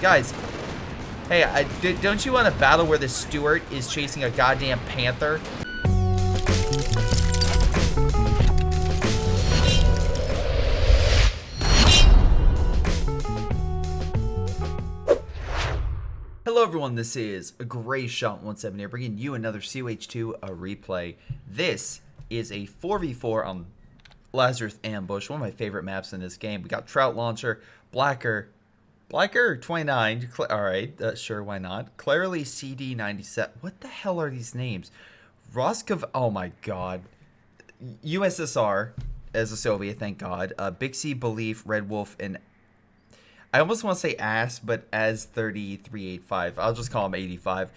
Guys, hey, don't you want a battle where the Stewart is chasing a goddamn panther? Hello everyone, this is Greyshot17 here, bringing you another COH2 replay. This is a 4v4 on Lazarus Ambush, one of my favorite maps in this game. We got Trout Launcher, Blacker 29, alright, sure, why not? Clarily CD97, what the hell are these names? Roskov, oh my god. USSR as a Soviet, thank god. Bixie, Belief, Red Wolf, and I almost want to say ass, but as 3385. I'll just call him 85.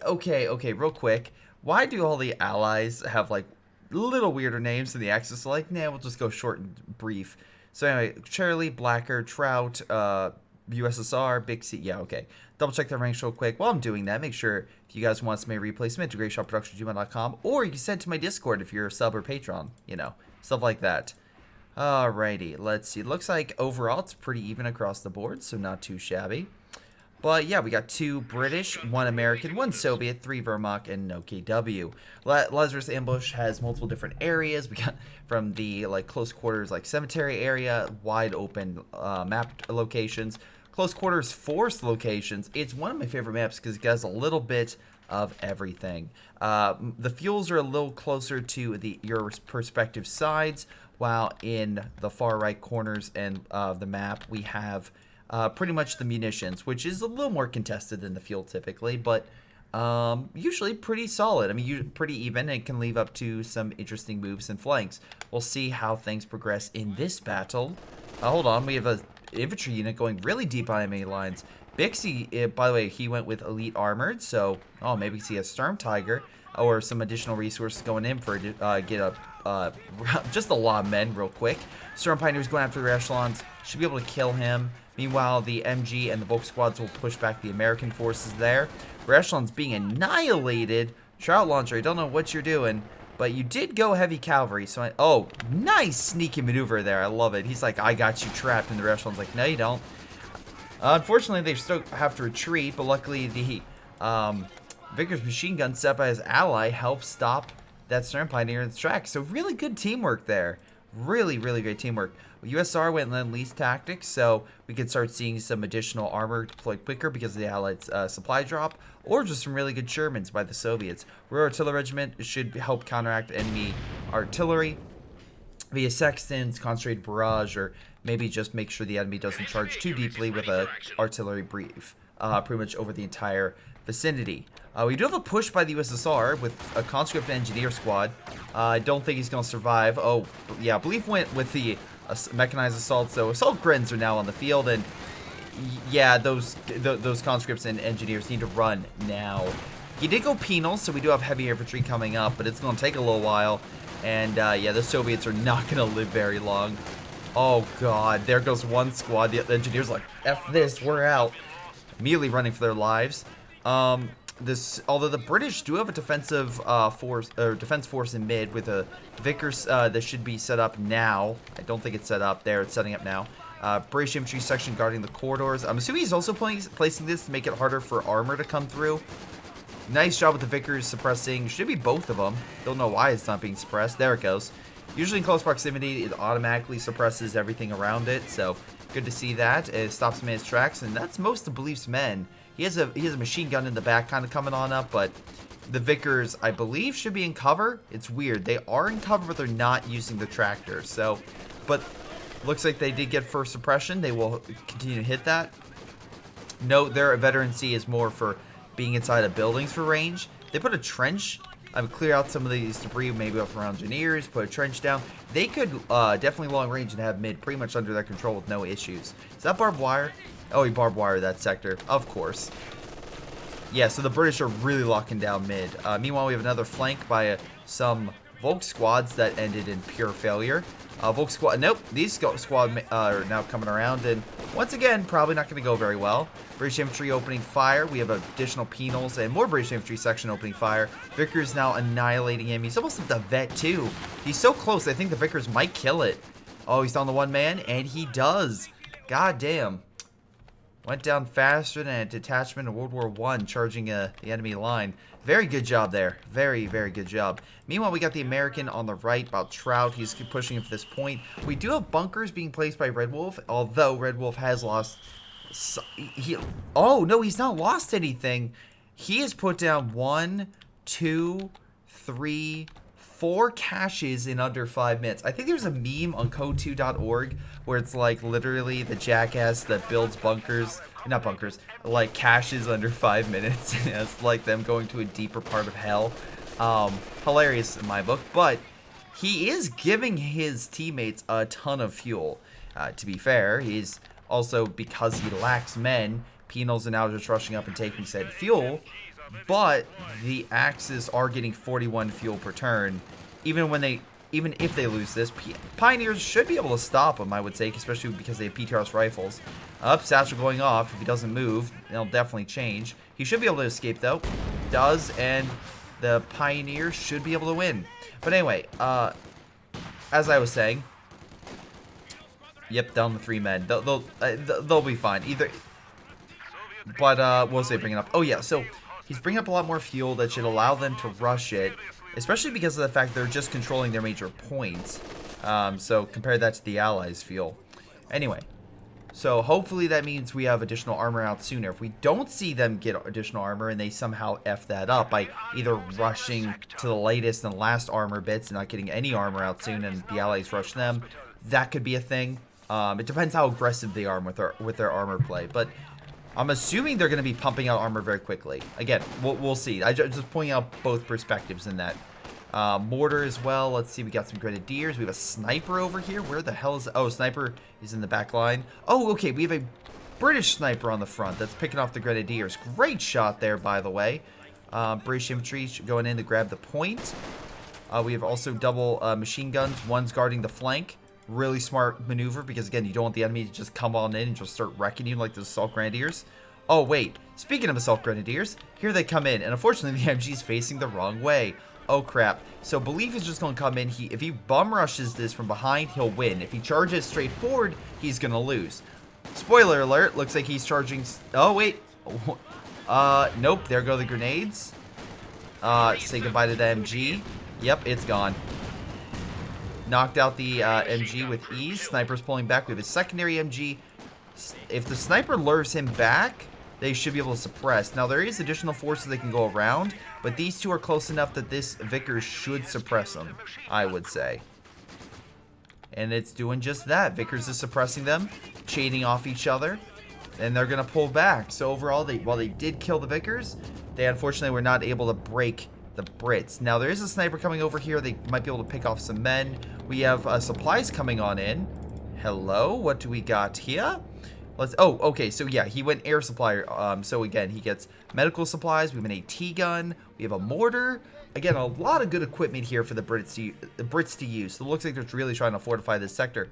Okay, real quick. Why do all the allies have like little weirder names than the Axis? Like, nah, we'll just go short and brief. So anyway, Charlie, Blacker, Trout, USSR, Bixie. Yeah, okay. Double check the ranks real quick. While I'm doing that, make sure if you guys want some replacement to greyshotproductions@gmail.com, or you can send it to my Discord if you're a sub or patron. You know, stuff like that. Alrighty, let's see. It looks like overall it's pretty even across the board, so not too shabby. But yeah, we got 2 British, 1 American, 1 Soviet, 3 Wehrmacht, and no KW. Lazarus Ambush has multiple different areas. We got from the like close quarters, like cemetery area, wide open map locations, close quarters forest locations. It's one of my favorite maps because it has a little bit of everything. The fuels are a little closer to your respective sides, while in the far right corners and the map we have pretty much the munitions, which is a little more contested than the fuel typically, but usually pretty solid. I mean, pretty even, and can leave up to some interesting moves and flanks. We'll see how things progress in this battle. Hold on, we have an infantry unit going really deep on enemy lines. Bixie, by the way, he went with elite armored, so maybe see a Storm Tiger or some additional resources going in for just a lot of men real quick. Storm Pioneer's going after the echelons, should be able to kill him. Meanwhile, the MG and the Volk squads will push back the American forces there. Echelon's being annihilated. Trout Launcher, I don't know what you're doing, but you did go heavy cavalry, so nice sneaky maneuver there. I love it. He's like, I got you trapped, and the Echelon's like, no you don't. Unfortunately, they still have to retreat, but luckily the Vickers machine gun set by his ally helped stop that Storm Pioneer in its tracks. So really good teamwork there. Really great teamwork. USR went Lend-Lease tactics, so we could start seeing some additional armor deployed quicker because of the Allied supply drop, or just some really good Shermans by the Soviets. Rear Artillery Regiment should help counteract enemy artillery via Sextons, concentrated barrage, or maybe just make sure the enemy doesn't charge too deeply with a artillery brief, pretty much over the entire vicinity. We do have a push by the USSR with a conscript engineer squad. I don't think he's going to survive. Oh, yeah, Belief went with the mechanized assault, so assault grins are now on the field, and yeah, those conscripts and engineers need to run now. He did go penal, so we do have heavy infantry coming up, but it's going to take a little while, and yeah, the Soviets are not going to live very long. Oh god, there goes one squad. The engineers like, F this, we're out. Immediately running for their lives. Although the British do have a defensive defense force in mid with a Vickers that should be set up now. I don't think it's set up there. It's setting up now. British infantry section guarding the corridors. I'm assuming he's also placing this to make it harder for armor to come through. Nice job with the Vickers suppressing. Should be both of them. Don't know why it's not being suppressed. There it goes. Usually in close proximity, it automatically suppresses everything around it. So good to see that. It stops him in his tracks, and that's most of Belief's men. He has a machine gun in the back kind of coming on up, but the Vickers, I believe, should be in cover. It's weird. They are in cover, but they're not using the tractor. So, but looks like they did get first suppression. They will continue to hit that. Note their veterancy is more for being inside of buildings for range. They put a trench. Clear out some of these debris, maybe up around engineers, put a trench down. They could definitely long range and have mid pretty much under their control with no issues. Is that barbed wire? Oh, he barbed wire that sector, of course. Yeah, so the British are really locking down mid. Meanwhile, we have another flank by some Volk squads that ended in pure failure. Volk squad, nope, these squad are now coming around, and once again, probably not going to go very well. British infantry opening fire. We have additional penals and more British infantry section opening fire. Vickers now annihilating him. He's almost at the vet too. He's so close. I think the Vickers might kill it. Oh, he's on the one man, and he does. God damn. Went down faster than a detachment of World War I charging the enemy line. Very good job there. Very, very good job. Meanwhile, we got the American on the right about Trout. He's pushing him for this point. We do have bunkers being placed by Red Wolf, although Red Wolf has lost... Oh, no, he's not lost anything. He has put down 1, 2, 3, 4 caches in under 5 minutes. I think there's a meme on code2.org where it's like literally the jackass that builds bunkers, not bunkers, like caches under 5 minutes. It's like them going to a deeper part of hell. Hilarious in my book, but he is giving his teammates a ton of fuel. To be fair, he's also, because he lacks men, Penals are now just rushing up and taking said fuel. But the Axis are getting 41 fuel per turn. Even if they lose this, Pioneers should be able to stop them, I would say, especially because they have PTRS rifles. Satchel going off. If he doesn't move, it'll definitely change. He should be able to escape, though. Does, and the Pioneers should be able to win. But anyway, as I was saying, yep, down to 3 men. They'll be fine. But what was I bringing up? Oh, yeah, so he's bringing up a lot more fuel that should allow them to rush it, especially because of the fact they're just controlling their major points. So compare that to the Allies' fuel. Anyway, so hopefully that means we have additional armor out sooner. If we don't see them get additional armor and they somehow F that up by either rushing to the latest and last armor bits and not getting any armor out soon and the Allies rush them, that could be a thing. It depends how aggressive they are with their armor play, but I'm assuming they're going to be pumping out armor very quickly. Again, we'll see. I just pointing out both perspectives in that. Mortar as well. Let's see. We got some Grenadiers. We have a Sniper over here. Where the hell is... Oh, Sniper is in the back line. Oh, okay. We have a British Sniper on the front that's picking off the Grenadiers. Great shot there, by the way. British Infantry going in to grab the point. We have also double machine guns. One's guarding the flank. Really smart maneuver because, again, you don't want the enemy to just come on in and just start wrecking you like the Assault Grenadiers. Oh, wait. Speaking of Assault Grenadiers, here they come in. And unfortunately, the MG's facing the wrong way. Oh, crap. So Belief is just going to come in. If he bum rushes this from behind, he'll win. If he charges straight forward, he's going to lose. Spoiler alert. Looks like he's charging... Oh, wait. Nope. There go the grenades. Say goodbye to the MG. Yep, it's gone. Knocked out the MG with ease. Sniper's pulling back. We have a secondary MG. If the sniper lures him back, they should be able to suppress. Now, there is additional forces they can go around, but these two are close enough that this Vickers should suppress them, I would say. And it's doing just that. Vickers is suppressing them, shading off each other, and they're going to pull back. So overall, while they did kill the Vickers, they unfortunately were not able to break the Brits. Now, there is a sniper coming over here. They might be able to pick off some men. We have supplies coming on in. Hello, what do we got here? Oh, okay, so yeah, he went air supply. So again, he gets medical supplies. We have an AT gun. We have a mortar. Again, a lot of good equipment here for the Brits to use. So it looks like they're really trying to fortify this sector.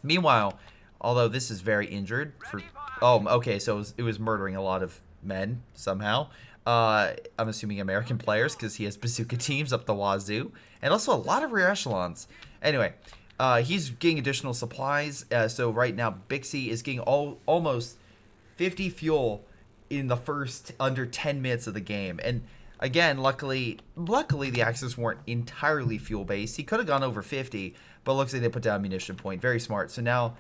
Meanwhile, although this is very injured for... Oh, okay, so it was murdering a lot of men somehow. I'm assuming American players because he has bazooka teams up the wazoo. And also a lot of rear echelons. Anyway, he's getting additional supplies. So right now, Bixie is getting almost 50 fuel in the first under 10 minutes of the game. And again, luckily the Axis weren't entirely fuel-based. He could have gone over 50, but it looks like they put down a munition point. Very smart. So now...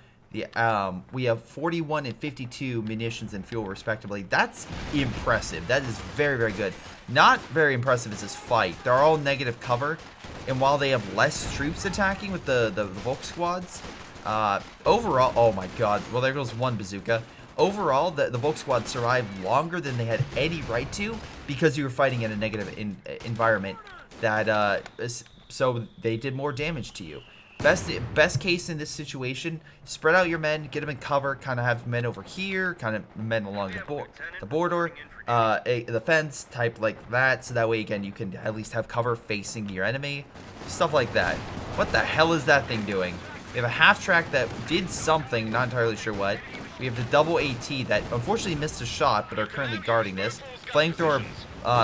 we have 41 and 52 munitions and fuel respectively. That's impressive. That is very, very good. Not very impressive is this fight. They're all negative cover, and while they have less troops attacking with the Volk squads, overall, oh my god, well there goes one bazooka. Overall, the Volk squad survived longer than they had any right to because you were fighting in a negative environment. So they did more damage to you. Best case in this situation, spread out your men, get them in cover, kind of have men over here, kind of men along the border, the fence type like that, so that way, again, you can at least have cover facing your enemy, stuff like that. What the hell is that thing doing? We have a half-track that did something, not entirely sure what. We have the double AT that unfortunately missed a shot, but are currently guarding this. Flamethrower,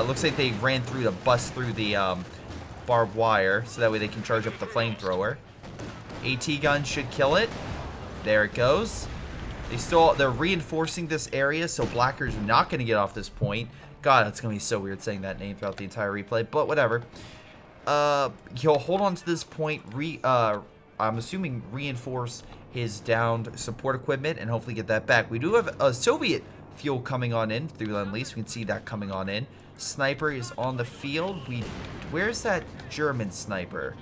looks like they ran through to bust through the barbed wire, so that way they can charge up the flamethrower. AT gun should kill it. There it goes. They're reinforcing this area, so Blacker's not going to get off this point. God, that's going to be so weird saying that name throughout the entire replay, but whatever. He'll hold on to this point, I'm assuming reinforce his downed support equipment, and hopefully get that back. We do have a Soviet fuel coming on in through Lend-Lease. We can see that coming on in. Sniper is on the field. Where's that German sniper?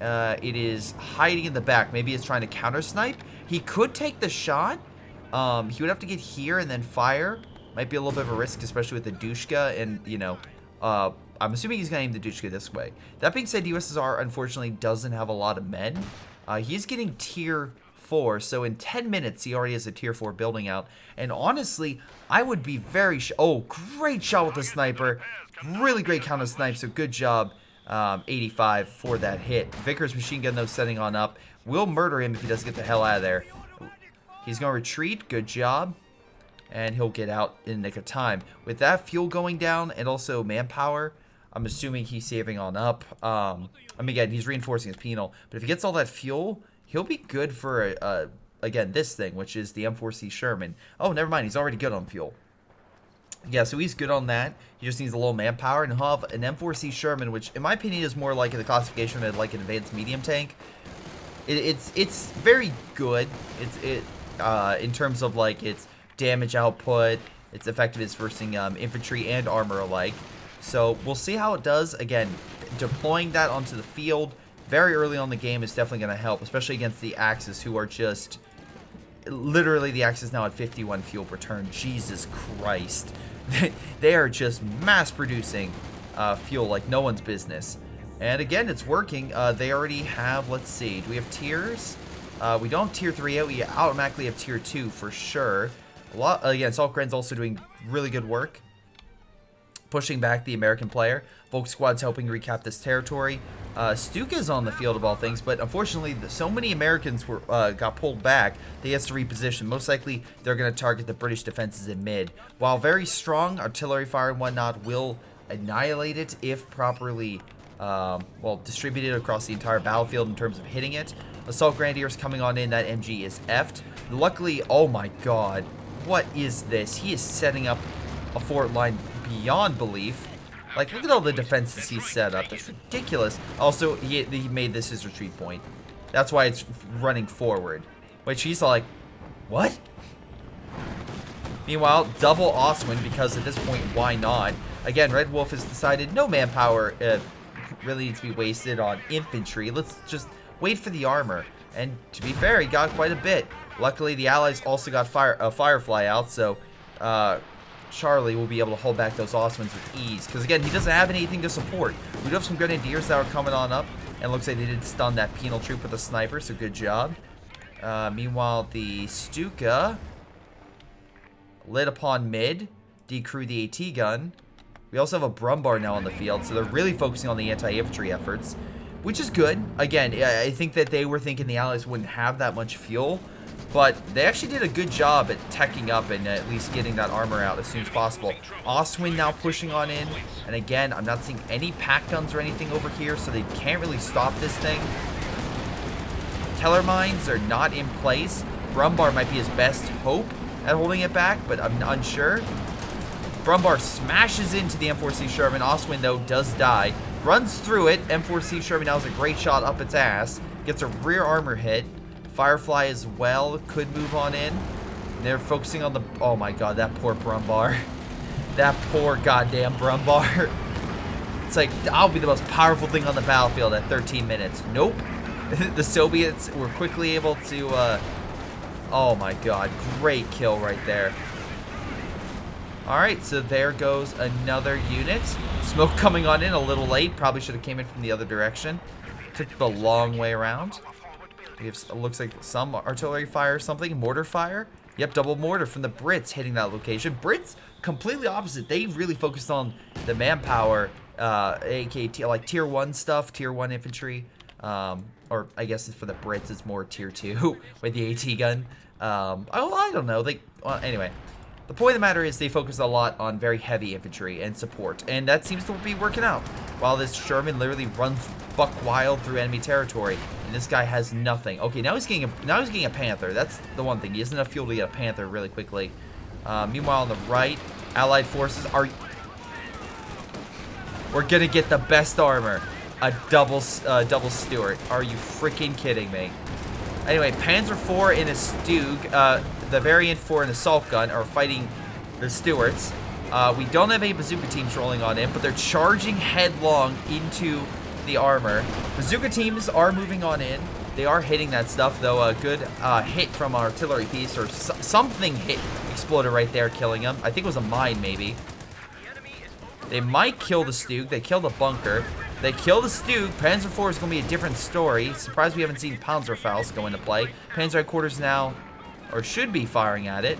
It is hiding in the back. Maybe it's trying to counter snipe. He could take the shot. He would have to get here and then fire. Might be a little bit of a risk, especially with the Dushka. And, you know, I'm assuming he's going to aim the Dushka this way. That being said, USSR unfortunately doesn't have a lot of men. He's getting tier 4. So in 10 minutes, he already has a tier 4 building out. And honestly, I would be very... Oh, great shot with the sniper. Really great counter snipe. So good job. 85 for that hit. Vickers machine gun, though, setting on up. Will murder him if he doesn't get the hell out of there. He's going to retreat. Good job. And he'll get out in the nick of time. With that fuel going down and also manpower, I'm assuming he's saving on up. I mean, again, he's reinforcing his penal. But if he gets all that fuel, he'll be good for, again, this thing, which is the M4C Sherman. Oh, never mind. He's already good on fuel. Yeah, so he's good on that. He just needs a little manpower. And he'll have an M4C Sherman, which, in my opinion, is more like the classification of like an advanced medium tank. It's very good. In terms of, like, its damage output, its effectiveness versus infantry and armor alike. So we'll see how it does. Again, deploying that onto the field very early on in the game is definitely going to help, especially against the Axis, who are just... Literally, the Axis now at 51 fuel per turn. Jesus Christ. They are just mass-producing fuel like no one's business. And again, it's working. They already have, let's see, do we have tiers? We don't have tier 3 yet. We automatically have tier 2 for sure. Again, Saltgren's also doing really good work, pushing back the American player. Volk Squad's helping recap this territory. Stuka's on the field of all things, but unfortunately, so many Americans got pulled back, they have to reposition. Most likely, they're going to target the British defenses in mid. While very strong, artillery fire and whatnot will annihilate it if properly, well, distributed across the entire battlefield in terms of hitting it. Assault Grenadiers coming on in, that MG is effed. Luckily, oh my god, what is this? He is setting up a fort line beyond belief. Like, look at all the defenses he's set up. That's ridiculous. Also, he made this his retreat point. That's why it's running forward. Which he's like, what? Meanwhile, double Oswin, because at this point, why not? Again, Red Wolf has decided no manpower really needs to be wasted on infantry. Let's just wait for the armor. And to be fair, he got quite a bit. Luckily, the Allies also got Firefly out, so Charlie will be able to hold back those Osmans with ease. Because again, he doesn't have anything to support. We do have some Grenadiers that are coming on up. And looks like they did stun that penal troop with a sniper, so good job. Meanwhile, the Stuka lit upon mid, decrew the AT gun. We also have a Brumbar now on the field, so they're really focusing on the anti-infantry efforts, which is good. Again, I think that they were thinking the Allies wouldn't have that much fuel, but they actually did a good job at teching up and at least getting that armor out as soon as possible. Oswin now pushing on in, and again, I'm not seeing any pack guns or anything over here, so they can't really stop this thing. Teller mines are not in place. Brumbar might be his best hope at holding it back, but I'm unsure. Brumbar smashes into the M4C Sherman. Oswin, though, does die. Runs through it. M4C Sherman now has a great shot up its ass. Gets a rear armor hit. Firefly as well could move on in. They're focusing on the... Oh my god, that poor Brumbar. That poor goddamn Brumbar. It's like, I'll be the most powerful thing on the battlefield at 13 minutes. Nope. The Soviets were quickly able to... Oh my god, great kill right there. Alright, so there goes another unit. Smoke coming on in a little late. Probably should have came in from the other direction. Took the long way around. We have, it looks like some artillery fire or something. Mortar fire. Yep, double mortar from the Brits hitting that location. Brits, completely opposite. They really focused on the manpower, aka like tier 1 stuff, tier 1 infantry. Or I guess for the Brits, it's more tier 2 with the AT gun. Oh, I don't know. Well, anyway. The point of the matter is they focus a lot on very heavy infantry and support, and that seems to be working out. While this Sherman literally runs buck wild through enemy territory, and this guy has nothing. Okay, now he's getting a Panther. That's the one thing. He has enough fuel to get a Panther really quickly. Meanwhile, on the right, Allied forces are... We're gonna get the best armor. A double Stuart. Are you freaking kidding me? Anyway, Panzer IV in a Stug, the variant for an assault gun, are fighting the Stuarts. We don't have any bazooka teams rolling on in, but they're charging headlong into the armor. Bazooka teams are moving on in. They are hitting that stuff, though. A good hit from an artillery piece, or something exploded right there, killing him. I think it was a mine, maybe. They might kill the Stug. They kill the bunker. They kill the Stug. Panzer IV is going to be a different story. Surprised we haven't seen Panzerfaust go into play. Panzer headquarters now, or should be firing at it.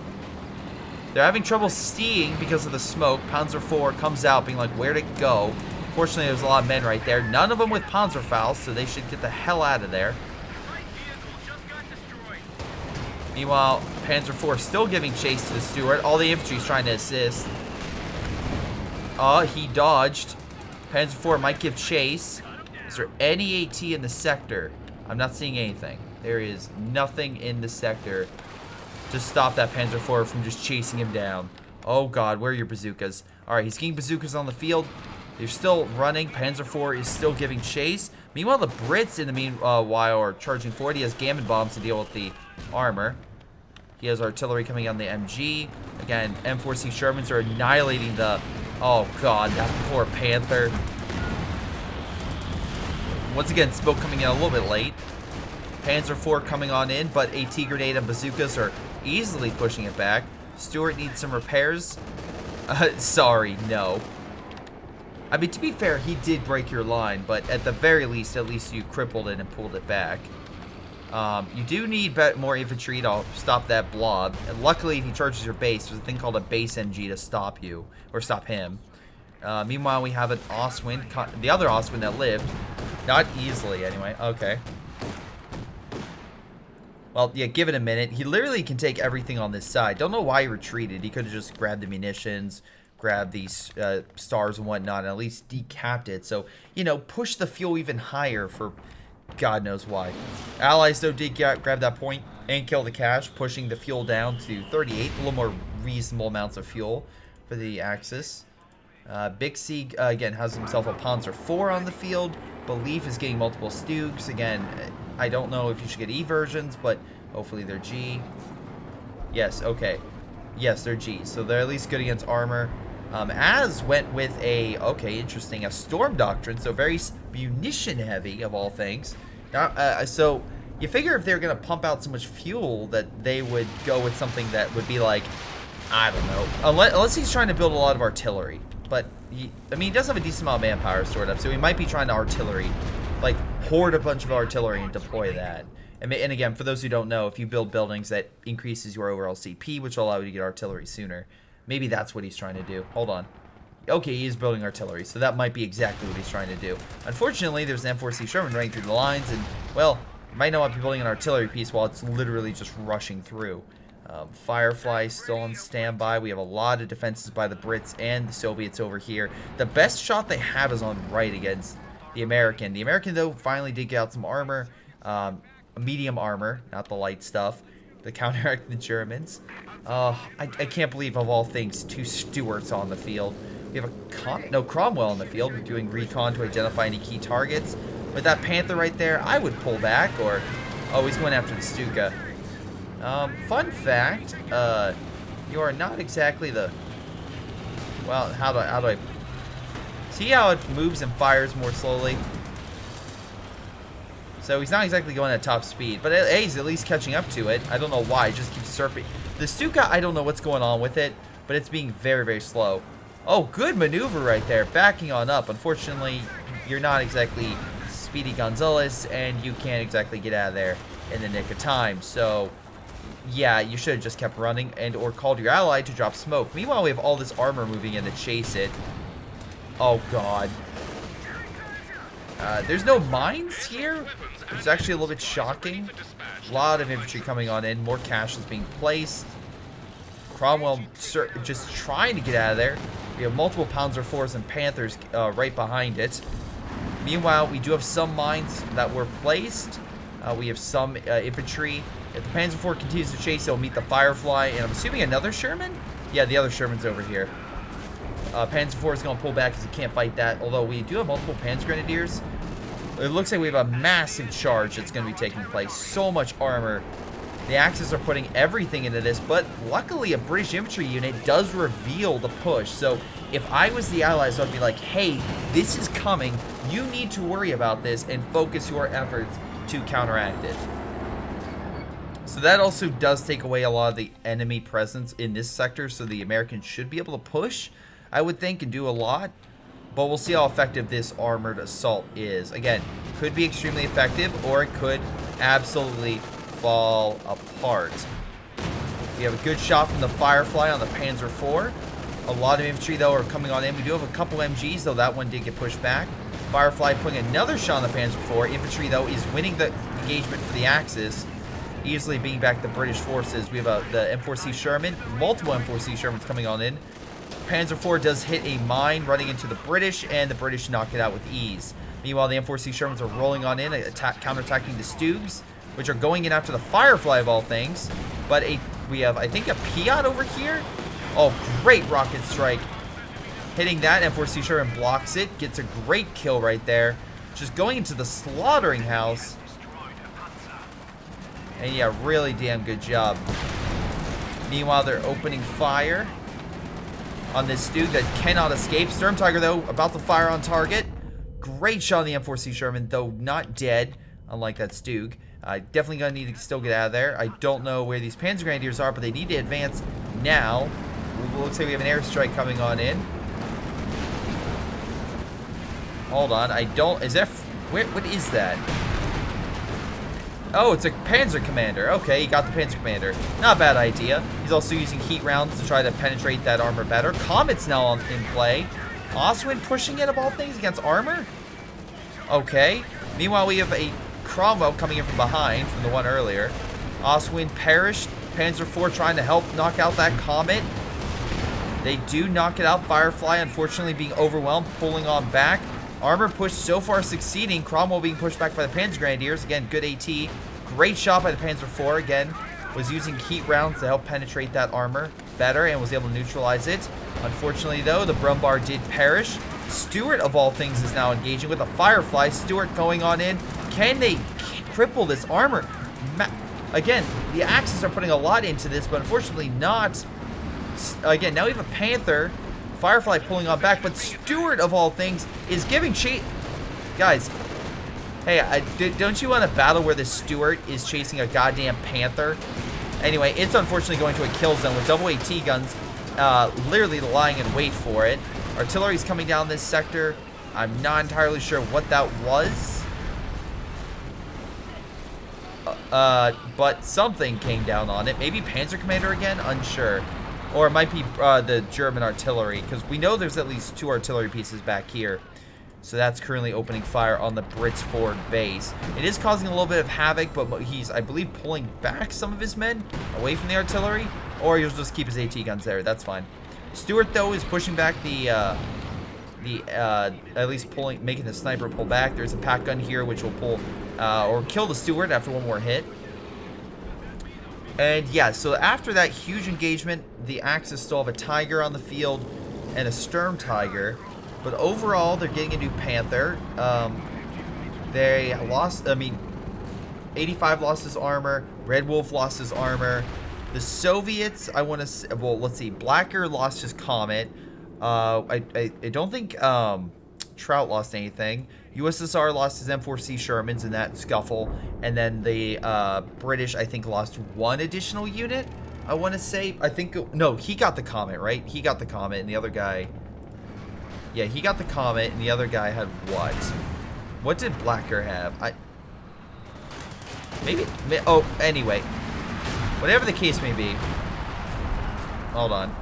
They're having trouble seeing because of the smoke. Panzer IV comes out being like, where'd it go? Fortunately, there's a lot of men right there. None of them with Panzerfaust, so they should get the hell out of there. Meanwhile, Panzer IV still giving chase to the Stuart. All the infantry's trying to assist. He dodged. Panzer IV might give chase. Is there any AT in the sector? I'm not seeing anything. There is nothing in the sector to stop that Panzer IV from just chasing him down. Oh god, where are your bazookas? Alright, he's getting bazookas on the field. They're still running. Panzer IV is still giving chase. Meanwhile, the Brits in the meanwhile are charging forward. He has gammon bombs to deal with the armor. He has artillery coming on the MG. Again, M4C Shermans are annihilating the... Oh god, that poor Panther. Once again, smoke coming in a little bit late. Panzer IV coming on in, but AT grenade and bazookas are easily pushing it back. Stuart needs some repairs. Sorry, no. I mean, to be fair, he did break your line, but at the very least, at least you crippled it and pulled it back. You do need more infantry to stop that blob. And luckily, if he charges your base, there's a thing called a base MG to stop you, or stop him. Meanwhile, we have an Ostwind, the other Ostwind that lived. Not easily, anyway. Okay. Well, yeah, give it a minute. He literally can take everything on this side. Don't know why he retreated. He could have just grabbed the munitions, grabbed these stars and whatnot, and at least decapped it. So, you know, push the fuel even higher for God knows why. Allies, though, did grab that point and kill the cache, pushing the fuel down to 38. A little more reasonable amounts of fuel for the Axis. Big C, again, has himself a Panzer IV on the field. Belief is getting multiple Stugs. Again, I don't know if you should get E versions, but hopefully they're G. Yes, okay. Yes, they're G. So they're at least good against armor. Az went with a, okay, interesting, a Storm Doctrine, so very munition heavy of all things. So you figure if they're going to pump out so much fuel that they would go with something that would be like, I don't know, unless he's trying to build a lot of artillery. But, I mean, he does have a decent amount of manpower stored up, so he might be trying to artillery, like, hoard a bunch of artillery and deploy that. And again, for those who don't know, if you build buildings, that increases your overall CP, which will allow you to get artillery sooner. Maybe that's what he's trying to do. Hold on. Okay, he is building artillery, so that might be exactly what he's trying to do. Unfortunately, there's an M4C Sherman running through the lines, and, well, might not be building an artillery piece while it's literally just rushing through. Firefly still on standby. We have a lot of defenses by the Brits and the Soviets over here. The best shot they have is on right against the American. The American, though, finally did get out some armor. Medium armor, not the light stuff. To counteract the Germans. I can't believe, of all things, 2 Stuarts on the field. We have a Cromwell on the field. We're doing recon to identify any key targets. With that Panther right there, I would pull back, or... Oh, he's going after the Stuka. Fun fact, you are not exactly the... Well, how do I... See how it moves and fires more slowly? So he's not exactly going at top speed, but hey, he's at least catching up to it. I don't know why, it just keeps surfing. The Stuka, I don't know what's going on with it, but it's being very, very slow. Oh, good maneuver right there, backing on up. Unfortunately, you're not exactly Speedy Gonzalez, and you can't exactly get out of there in the nick of time. So, yeah, you should have just kept running and or called your ally to drop smoke. Meanwhile, we have all this armor moving in to chase it. Oh, God. There's no mines here. It's actually a little bit shocking. A lot of infantry coming on in. More caches being placed. Cromwell just trying to get out of there. We have multiple Panzer IVs and Panthers right behind it. Meanwhile, we do have some mines that were placed. We have some infantry. If the Panzer IV continues to chase, it'll meet the Firefly. And I'm assuming another Sherman? Yeah, the other Sherman's over here. Panzer IV is going to pull back because he can't fight that. Although we do have multiple Panzer Grenadiers. It looks like we have a massive charge that's going to be taking place. So much armor. The Axis are putting everything into this, but luckily a British infantry unit does reveal the push. So if I was the Allies, I'd be like, hey, this is coming. You need to worry about this and focus your efforts to counteract it. So that also does take away a lot of the enemy presence in this sector, so the Americans should be able to push, I would think, and do a lot. But we'll see how effective this armored assault is. Again, could be extremely effective, or it could absolutely fall apart. We have a good shot from the Firefly on the Panzer IV. A lot of infantry, though, are coming on in. We do have a couple MGs, though that one did get pushed back. Firefly putting another shot on the Panzer IV. Infantry, though, is winning the engagement for the Axis, easily beating back the British forces. We have the M4C Sherman, multiple M4C Shermans coming on in. Panzer IV does hit a mine running into the British, and the British knock it out with ease. Meanwhile, the M4C Shermans are rolling on in, counterattacking the Stugs, which are going in after the Firefly of all things. But we have, I think, a Piat over here. Oh, great rocket strike. Hitting that, M4C Sherman blocks it, gets a great kill right there. Just going into the slaughtering house. And yeah, really damn good job. Meanwhile, they're opening fire on this Stug that cannot escape. Sturm Tiger, though, about to fire on target. Great shot on the M4C Sherman, though not dead, unlike that Stug. Definitely going to need to still get out of there. I don't know where these Panzer Grenadiers are, but they need to advance now. It looks like we have an airstrike coming on in. Hold on, I don't... Is that... What is that? Oh, it's a Panzer Commander. Okay, he got the Panzer Commander. Not a bad idea. He's also using heat rounds to try to penetrate that armor better. Comet's now in play. Oswin pushing it, of all things, against armor? Okay. Meanwhile, we have a Cromwell coming in from behind from the one earlier. Oswin perished. Panzer IV trying to help knock out that Comet. They do knock it out. Firefly, unfortunately, being overwhelmed, pulling on back. Armor push so far succeeding. Cromwell being pushed back by the Panzer Grenadiers. Again, good AT. Great shot by the Panzer IV. Again, was using heat rounds to help penetrate that armor better and was able to neutralize it. Unfortunately, though, the Brumbar did perish. Stuart, of all things, is now engaging with a Firefly. Stuart going on in. Can they cripple this armor? Again, the Axis are putting a lot into this, but unfortunately not. Again, now we have a Panther. Firefly pulling on back, but Stuart, of all things, is giving chase. Guys, hey, don't you want a battle where the Stuart is chasing a goddamn Panther? Anyway, it's unfortunately going to a kill zone with double AT guns literally lying in wait for it. Artillery's coming down this sector. I'm not entirely sure what that was. But something came down on it. Maybe Panzer Commander again? Unsure. Or it might be the German artillery, because we know there's at least 2 artillery pieces back here. So that's currently opening fire on the Brits Ford base. It is causing a little bit of havoc, but he's, I believe, pulling back some of his men away from the artillery. Or he'll just keep his AT guns there. That's fine. Stuart, though, is pushing back at least making the sniper pull back. There's a pack gun here, which will pull or kill the Stuart after one more hit. And yeah, so after that huge engagement, the Axis still have a Tiger on the field and a Sturm Tiger. But overall, they're getting a new Panther. They lost, 85 lost his armor. Red Wolf lost his armor. The Soviets, I want to say, well, let's see. Blacker lost his Comet. I don't think Trout lost anything. USSR lost his M4C Shermans in that scuffle. And then the British, I think, lost 1 additional unit. I want to say, no, he got the Comet, right? He got the Comet, and the other guy... Yeah, he got the Comet, and the other guy had what? What did Blacker have? Anyway. Whatever the case may be. Hold on.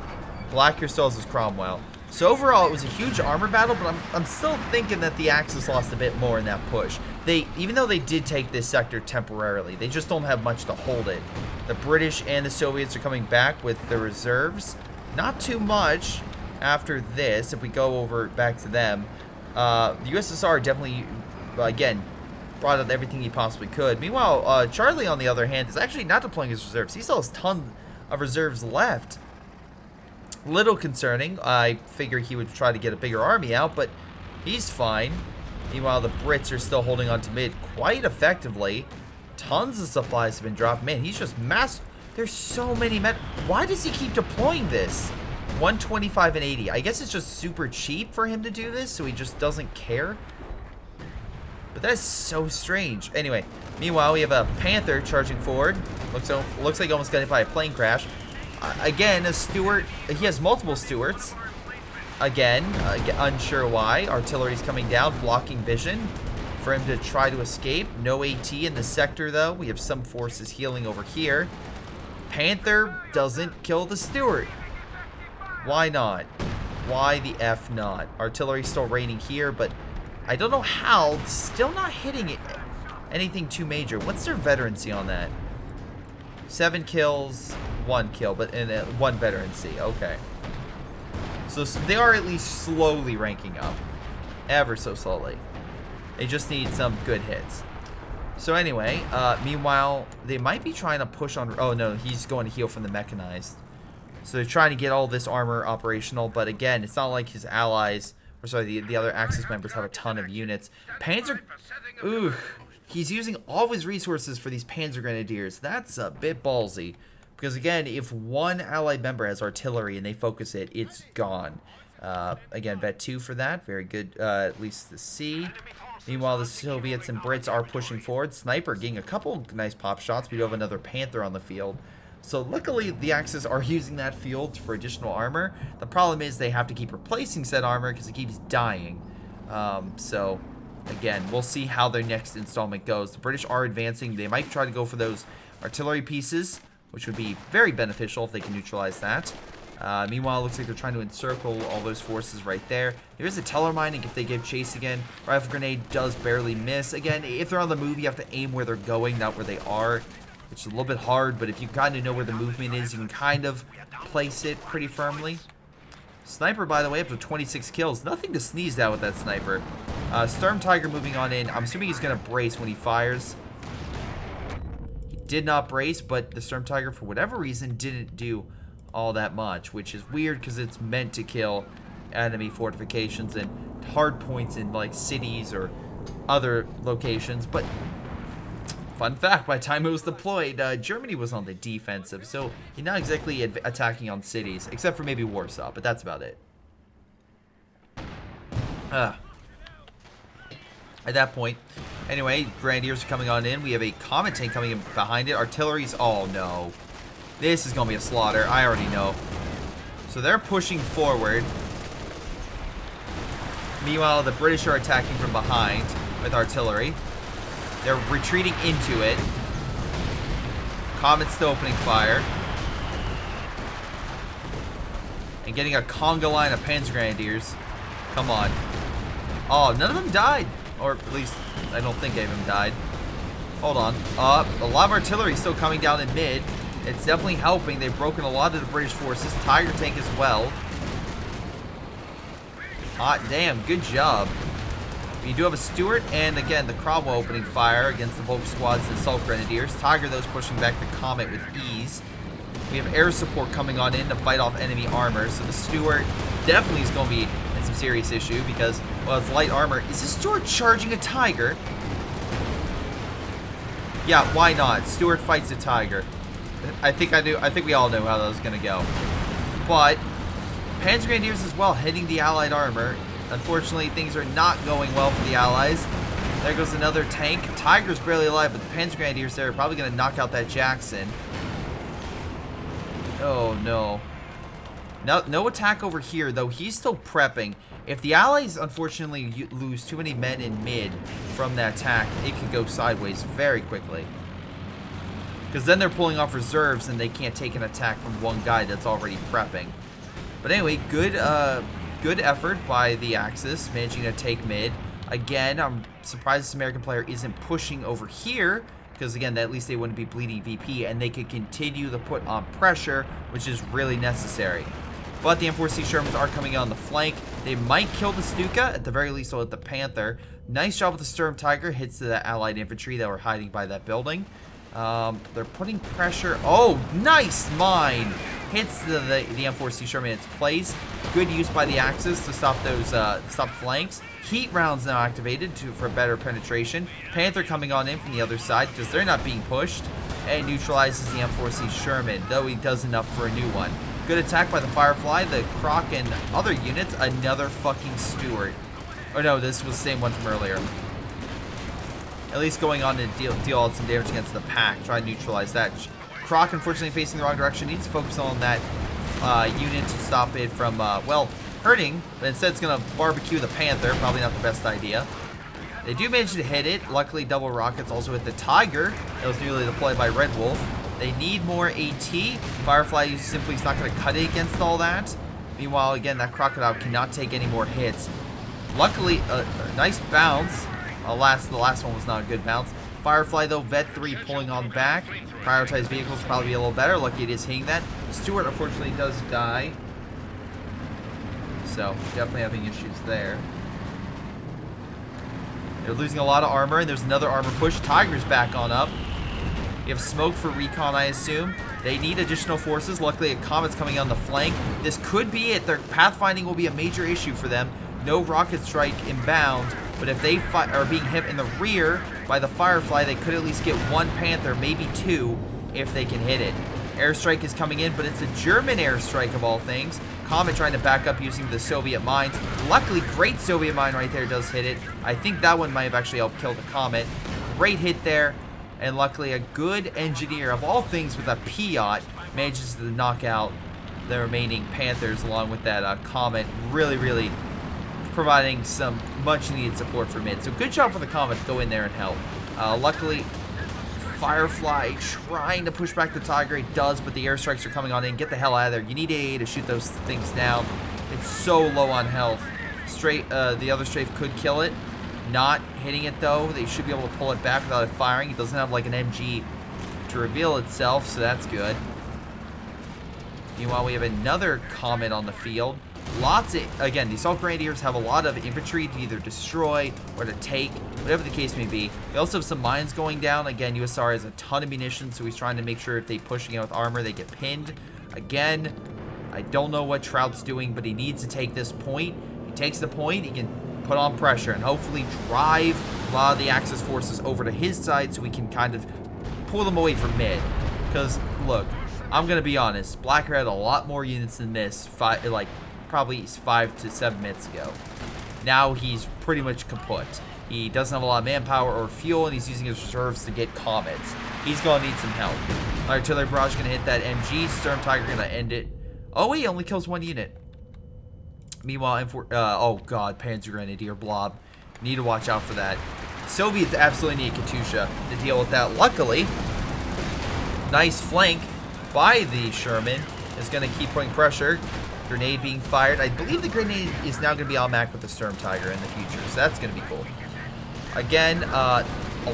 Blacker still has his Cromwell. So overall, it was a huge armor battle, but I'm still thinking that the Axis lost a bit more in that push. Even though they did take this sector temporarily, they just don't have much to hold it. The British and the Soviets are coming back with their reserves. Not too much after this, if we go over back to them. The USSR definitely, again, brought out everything he possibly could. Meanwhile, Charlie, on the other hand, is actually not deploying his reserves. He still has tons of reserves left. Little concerning. I figured he would try to get a bigger army out, but he's fine. Meanwhile, the Brits are still holding on to mid quite effectively. Tons of supplies have been dropped. Man, he's just there's so many men. Why does he keep deploying this? 125 and 80. I guess it's just super cheap for him to do this, so he just doesn't care. But that's so strange. Anyway, meanwhile, we have a Panther charging forward. Looks like almost got hit by a plane crash. Again, a Stuart. He has multiple Stuarts. Again, unsure why. Artillery's coming down, blocking vision for him to try to escape. No AT in the sector, though. We have some forces healing over here. Panther doesn't kill the Stuart. Why not? Why the F not? Artillery still raining here, but I don't know how. Still not hitting it. Anything too major. What's their veterancy on that? 7 kills, 1 kill, but in 1 veterancy. Okay. So they are at least slowly ranking up. Ever so slowly. They just need some good hits. So anyway, meanwhile, they might be trying to push on... Oh, no, he's going to heal from the mechanized. So they're trying to get all this armor operational, but again, it's not like his allies... Or sorry, the other Axis members have a ton of units. Panzer... Ooh, he's using all of his resources for these Panzer Grenadiers. That's a bit ballsy. Because again, if one allied member has artillery and they focus it, it's gone. Again, bet 2 for that. Very good, at least the C. Meanwhile, the Soviets and Brits are pushing forward. Sniper getting a couple nice pop shots. We do have another Panther on the field. So luckily, the Axis are using that field for additional armor. The problem is they have to keep replacing said armor because it keeps dying. So, again, we'll see how their next installment goes. The British are advancing. They might try to go for those artillery pieces, which would be very beneficial if they can neutralize that. Meanwhile, it looks like they're trying to encircle all those forces right there. There is a teller mining if they give chase again. Rifle grenade does barely miss. Again, if they're on the move, you have to aim where they're going, not where they are. Which is a little bit hard, but if you kind of know where the movement is, you can kind of place it pretty firmly. Sniper, by the way, up to 26 kills. Nothing to sneeze at with that sniper. Storm Tiger moving on in. I'm assuming he's going to brace when he fires. He did not brace, but the Storm Tiger, for whatever reason, didn't do all that much, which is weird because it's meant to kill enemy fortifications and hard points in like cities or other locations. But fun fact, by the time it was deployed, Germany was on the defensive, so you're not exactly attacking on cities, except for maybe Warsaw, but that's about it. At that point, anyway, Grenadiers are coming on in. We have a Comet tank coming in behind it. Artillery's... Oh, no. This is going to be a slaughter. I already know. So they're pushing forward. Meanwhile, the British are attacking from behind with artillery. They're retreating into it. Comet's still opening fire. And getting a conga line of Panzer Grenadiers. Come on. Oh, none of them died. Or at least, I don't think any of them died. Hold on. A lot of artillery still coming down in mid. It's definitely helping. They've broken a lot of the British forces. Tiger tank as well. Hot damn. Good job. You do have a Stuart, and again, the Cromwell opening fire against the Volk squads and Assault Grenadiers. Tiger, those pushing back the Comet with ease. We have air support coming on in to fight off enemy armor, so the Stuart definitely is going to be in some serious issue because, well, it's light armor. Is the Stuart charging a Tiger? Yeah, why not? Stuart fights a Tiger. I think we all know how that was going to go. But Panzer Grenadiers as well, hitting the Allied armor. Unfortunately, things are not going well for the Allies. There goes another tank. Tiger's barely alive, but the Panzer Grenadiers there are probably going to knock out that Jackson. Oh, no. No attack over here, though. He's still prepping. If the Allies, unfortunately, lose too many men in mid from that attack, it could go sideways very quickly. Because then they're pulling off reserves, and they can't take an attack from one guy that's already prepping. But anyway, good good effort by the Axis, managing to take mid. Again, I'm surprised this American player isn't pushing over here, because again, at least they wouldn't be bleeding VP, and they could continue to put on pressure, which is really necessary. But the M4C Shermans are coming on the flank. They might kill the Stuka. At the very least, they'll hit the Panther. Nice job with the Sturm Tiger. Hits to the allied infantry that were hiding by that building. They're putting pressure. Oh, nice mine. Hits the M4C Sherman in its place. Good use by the Axis to stop those stop flanks. Heat rounds now activated for better penetration. Panther coming on in from the other side because they're not being pushed. And neutralizes the M4C Sherman, though he does enough for a new one. Good attack by the Firefly, the Croc, and other units. Another fucking Stewart. Oh no, this was the same one from earlier. At least going on to deal out some damage against the pack. Try to neutralize that. Croc, unfortunately, facing the wrong direction. Needs to focus on that unit to stop it from, well, hurting. But instead, it's going to barbecue the Panther. Probably not the best idea. They do manage to hit it. Luckily, double rockets also hit the Tiger. That was nearly deployed by Red Wolf. They need more AT. Firefly simply is not going to cut it against all that. Meanwhile, again, that Crocodile cannot take any more hits. Luckily, a nice bounce. Alas, the last one was not a good bounce. Firefly, though, Vet 3 pulling on back. Prioritized vehicles probably be a little better. Lucky it is hitting that. Stewart, unfortunately, does die. So, definitely having issues there. They're losing a lot of armor, and there's another armor push. Tiger's back on up. You have smoke for recon, I assume. They need additional forces. Luckily, a Comet's coming on the flank. This could be it. Their pathfinding will be a major issue for them. No rocket strike inbound, but if they are being hit in the rear by the Firefly, they could at least get one Panther, maybe two, if they can hit it. Airstrike is coming in, but it's a German airstrike of all things. Comet trying to back up using the Soviet mines. Luckily, great Soviet mine right there does hit it. I think that one might have actually helped kill the Comet. Great hit there. And luckily, a good engineer, of all things with a Piat, manages to knock out the remaining Panthers along with that Comet. Really, really providing some much-needed support for mid. So good job for the Comet to go in there and help. Luckily, Firefly trying to push back the Tiger. It does, but the airstrikes are coming on in. Get the hell out of there. You need AA to shoot those things down. It's so low on health. The other strafe could kill it. Not hitting it though. They should be able to pull it back without it firing. It doesn't have like an MG to reveal itself, so that's good. Meanwhile, we have another Comet on the field. Again, the Assault Grenadiers have a lot of infantry to either destroy or to take, whatever the case may be. They also have some mines going down. Again, USR has a ton of munitions, so he's trying to make sure if they push again with armor, they get pinned. Again, I don't know what Trout's doing, but he needs to take this point. He takes the point, he can put on pressure and hopefully drive a lot of the Axis forces over to his side so we can kind of pull them away from mid. Because, look, I'm going to be honest, Blacker had a lot more units than this, probably 5 to 7 minutes ago. Now he's pretty much kaput. He doesn't have a lot of manpower or fuel, and he's using his reserves to get Comets. He's going to need some help. Artillery barrage going to hit that MG. Sturm Tiger going to end it. Oh, wait, he only kills one unit. Meanwhile, oh god, Panzer Grenadier Blob. Need to watch out for that. Soviets absolutely need Katusha to deal with that. Luckily, nice flank by the Sherman is going to keep putting pressure. Grenade being fired. I believe the grenade is now going to be automatic with the Sturm Tiger in the future, so that's going to be cool. Again, a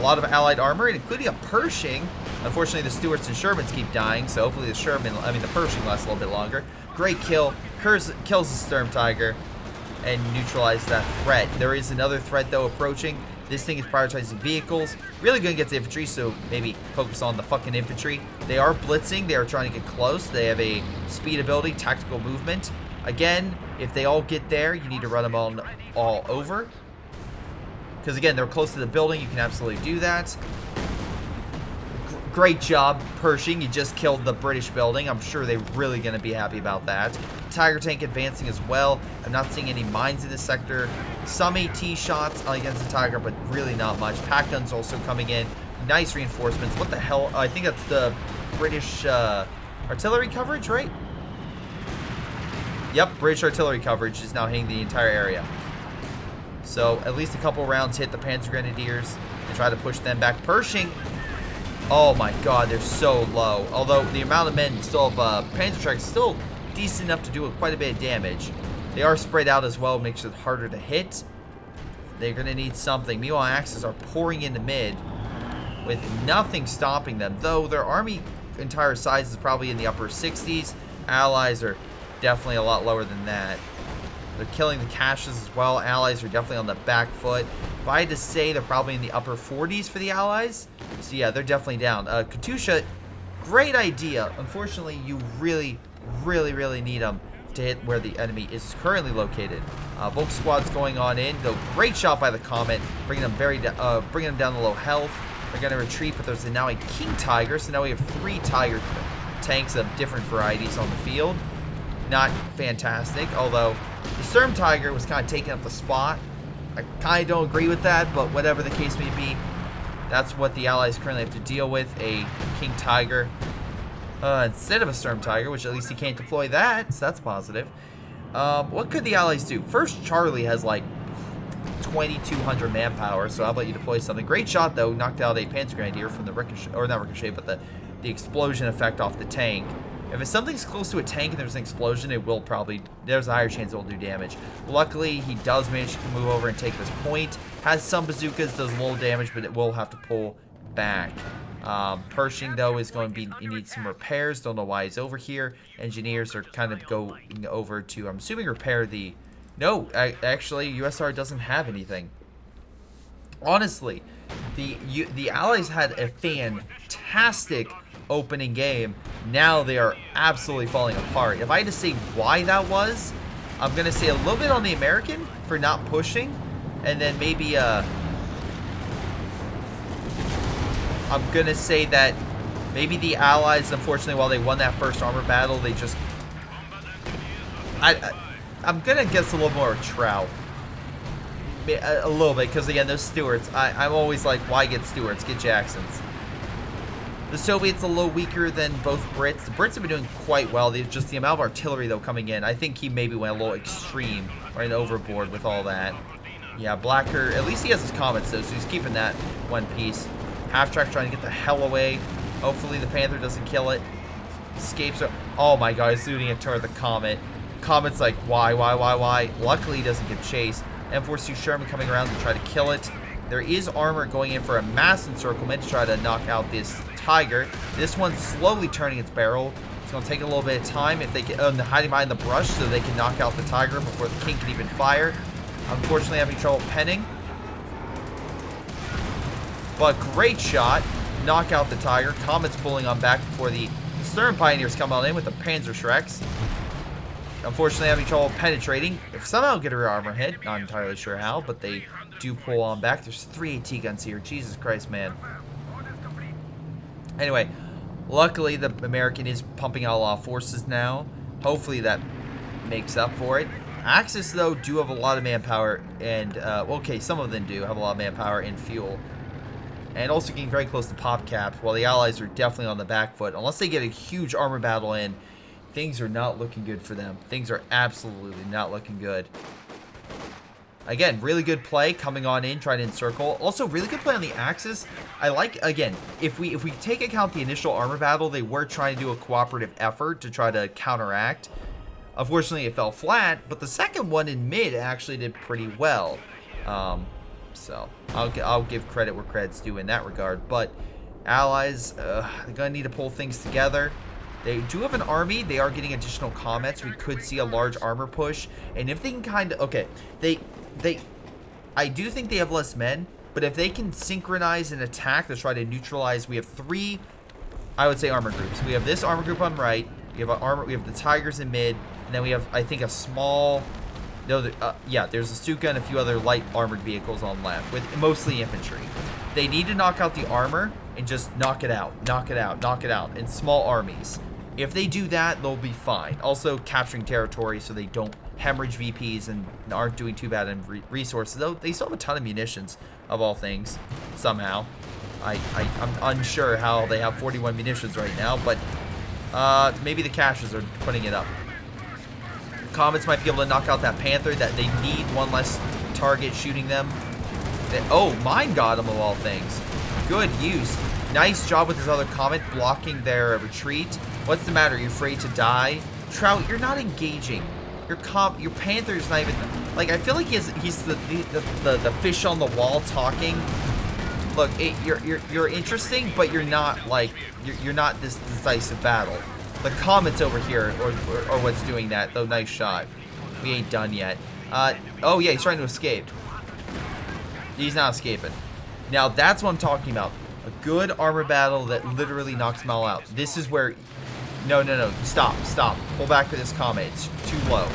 lot of allied armor, including a Pershing. Unfortunately, the Stuarts and Shermans keep dying, so hopefully the Pershing lasts a little bit longer. Great kill. Kills the Sturm Tiger and neutralizes that threat. There is another threat, though, approaching. This thing is prioritizing vehicles. Really going to get the infantry, so maybe focus on the fucking infantry. They are blitzing. They are trying to get close. They have a speed ability, tactical movement. Again, if they all get there, you need to run them all over. Because, again, they're close to the building. You can absolutely do that. Great job, Pershing. You just killed the British building. I'm sure they're really going to be happy about that. Tiger tank advancing as well. I'm not seeing any mines in this sector. Some AT shots against the Tiger, but really not much. Pack guns also coming in. Nice reinforcements. What the hell? I think that's the British artillery coverage, right? Yep, British artillery coverage is now hitting the entire area. So at least a couple rounds hit the Panzer Grenadiers and try to push them back. Pershing. Oh my god, they're so low. Although the amount of men still have Panzer Trucks still decent enough to do quite a bit of damage. They are spread out as well, makes it harder to hit. They're going to need something. Meanwhile, Axis are pouring into mid with nothing stopping them, though their army entire size is probably in the upper 60s. Allies are definitely a lot lower than that. They're killing the caches as well. Allies are definitely on the back foot. If I had to say, they're probably in the upper 40s for the Allies. So yeah, they're definitely down. Katusha, great idea. Unfortunately, you really need them to hit where the enemy is currently located. Volk squad's going on in, though. Great shot by the Comet, bringing them bringing them down to low health. They're going to retreat, but there's now a King Tiger, so now we have 3 Tiger tanks of different varieties on the field. Not fantastic, although the Sturm Tiger was kind of taking up the spot. I kind of don't agree with that, but whatever the case may be, that's what the Allies currently have to deal with, a King Tiger instead of a Sturm Tiger, which at least he can't deploy that, so that's positive. What could the Allies do? First, Charlie has like 2,200 manpower, so how about you deploy something? Great shot, though. Knocked out a Panzer Grenadier from the ricochet, or not ricochet, but the explosion effect off the tank. If it's something's close to a tank and there's an explosion, it will probably, there's a higher chance it will do damage. Luckily, he does manage to move over and take this point. Has some bazookas, does little damage, but it will have to pull back. Pershing, though, is going to be, he needs some repairs. Don't know why he's over here. Engineers are kind of going over to, I'm assuming, repair the... No, actually, USR doesn't have anything. Honestly, the Allies had a fantastic opening game. Now they are absolutely falling apart. If I had to say why that was, I'm going to say a little bit on the American for not pushing, and then maybe I'm going to say that maybe the Allies, unfortunately, while they won that first armor battle, they just... I'm going to guess a little more Trout. A little bit, because again, those Stuarts, I'm always like, why get Stuarts? Get Jacksons. The Soviets a little weaker than both Brits. The Brits have been doing quite well. Just the amount of artillery, though, coming in. I think he maybe went a little extreme, right, overboard with all that. Yeah, Blacker, at least he has his comets, though, so he's keeping that one piece. Half-track trying to get the hell away. Hopefully the Panther doesn't kill it. Escapes. Oh my god, he's shooting it toward the Comet. Comet's like, why? Luckily, he doesn't get chased. M42 Sherman coming around to try to kill it. There is armor going in for a mass encirclement to try to knock out this Tiger. This one's slowly turning its barrel. It's going to take a little bit of time if they can, hiding behind the brush so they can knock out the Tiger before the King can even fire. Unfortunately, having trouble penning. But great shot. Knock out the Tiger. Comet's pulling on back before the Stern Pioneers come on in with the Panzer Shreks. Unfortunately, having trouble penetrating. If somehow get a rear armor hit, not entirely sure how, but they do pull on back. There's 3 AT guns here. Jesus Christ, man. Anyway, luckily the American is pumping out a lot of forces now. Hopefully that makes up for it. Axis, though, do have a lot of manpower, and, okay, some of them do have a lot of manpower and fuel. And also getting very close to pop cap, while the Allies are definitely on the back foot. Unless they get a huge armor battle in, things are not looking good for them. Things are absolutely not looking good. Again, really good play coming on in, trying to encircle. Also, really good play on the Axis. I like, again, if we take account the initial armor battle, they were trying to do a cooperative effort to try to counteract. Unfortunately, it fell flat, but the second one in mid actually did pretty well. So, I'll give credit where credit's due in that regard. But Allies, they're going to need to pull things together. They do have an army. They are getting additional comets. We could see a large armor push. And if they can kind of... Okay, I do think they have less men. But if they can synchronize an attack to try to neutralize... We have 3, I would say, armor groups. We have this armor group on right. We have the Tigers in mid. And then we have, I think, a small... No, yeah, there's a Stuka and a few other light armored vehicles on left. With mostly infantry. They need to knock out the armor and just knock it out. Knock it out in small armies. If they do that, they'll be fine. Also, capturing territory so they don't hemorrhage VPs and aren't doing too bad in resources. Though they still have a ton of munitions, of all things, somehow. I'm unsure how they have 41 munitions right now, but maybe the caches are putting it up. Comets might be able to knock out that Panther. That they need one less target shooting them. Oh, mine got him, of all things. Good use. Nice job with his other Comet blocking their retreat. What's the matter? Are you afraid to die? Trout, you're not engaging. Your Panther's not even like, I feel like he's the fish on the wall talking. Look, you're interesting, but you're not like you're not this decisive battle. The Comet's over here, or what's doing that though. Nice shot. We ain't done yet. Oh yeah, he's trying to escape. He's not escaping. Now that's what I'm talking about. A good armor battle that literally knocks them all out. This is where... No. Stop. Pull back with this Comet. It's too low.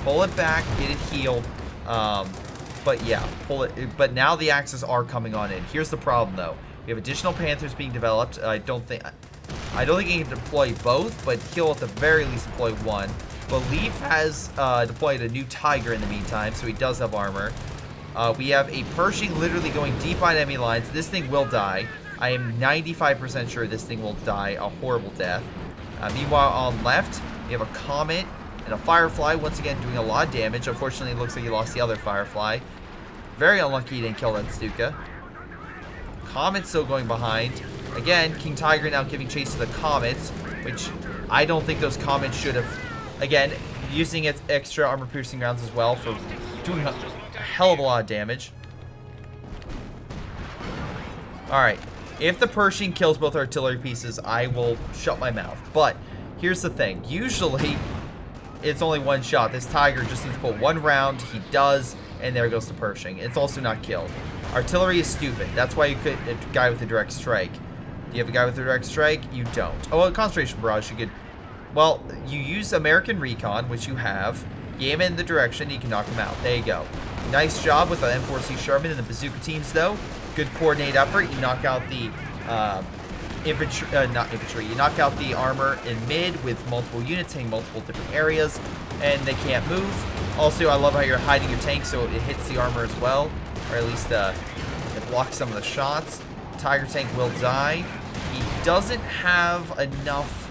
Pull it back. Get it healed. But yeah, pull it. But now the axes are coming on in. Here's the problem, though. We have additional Panthers being developed. I don't think he can deploy both, but he'll at the very least deploy one. But Leaf has deployed a new Tiger in the meantime, so he does have armor. We have a Pershing literally going deep on enemy lines. This thing will die. I am 95% sure this thing will die a horrible death. Meanwhile, on left, we have a Comet and a Firefly, once again doing a lot of damage. Unfortunately, it looks like he lost the other Firefly. Very unlucky he didn't kill that Stuka. Comet's still going behind. Again, King Tiger now giving chase to the Comets, which I don't think those Comets should have... Again, using its extra armor-piercing rounds as well for doing a hell of a lot of damage. Alright. If the Pershing kills both artillery pieces, I will shut my mouth. But here's the thing. Usually, it's only one shot. This Tiger just needs to put one round. He does, and there goes the Pershing. It's also not killed. Artillery is stupid. That's why you could a guy with a direct strike. Do you have a guy with a direct strike? You don't. Oh, well, concentration barrage. You could... Well, you use American Recon, which you have. You aim in the direction, you can knock him out. There you go. Nice job with the M4C Sherman and the bazooka teams, though. Good coordinated effort. You knock out the you knock out the armor in mid with multiple units hitting multiple different areas, and they can't move. Also, I love how you're hiding your tank so it hits the armor as well, or at least it blocks some of the shots. Tiger tank will die. He doesn't have enough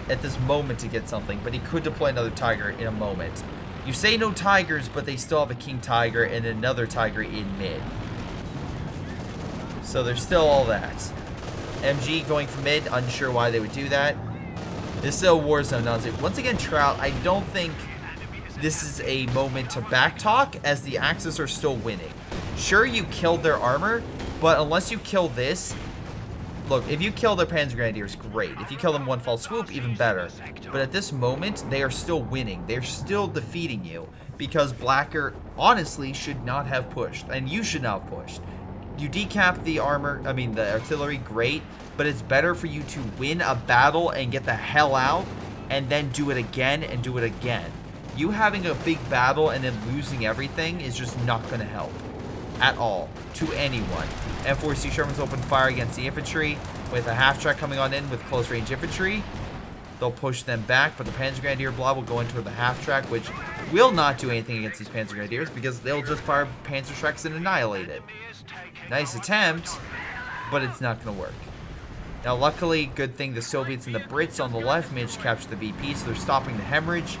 at this moment to get something, but he could deploy another Tiger in a moment. You say no Tigers, but they still have a King Tiger and another Tiger in mid. So there's still all that. MG going for mid, unsure why they would do that. This is a war zone nonsense. Once again, Trout, I don't think this is a moment to backtalk, as the Axis are still winning. Sure, you killed their armor, but unless you kill this... Look, if you kill their Panzer Grenadiers, great. If you kill them one fall swoop, even better. But at this moment, they are still winning. They're still defeating you, because Blacker, honestly, should not have pushed. And you should not have pushed. You decap the armor, the artillery, great, but it's better for you to win a battle and get the hell out, and then do it again and do it again. You having a big battle and then losing everything is just not going to help at all to anyone. M4C Sherman's open fire against the infantry with a half-track coming on in with close-range infantry. They'll push them back, but the Panzer Grenadier blob will go into the half-track, which will not do anything against these Panzer Grenadiers because they'll just fire Panzer Shreks and annihilate it. Nice attempt, but it's not going to work. Now, luckily, good thing the Soviets and the Brits on the left managed to capture the VP, so they're stopping the hemorrhage.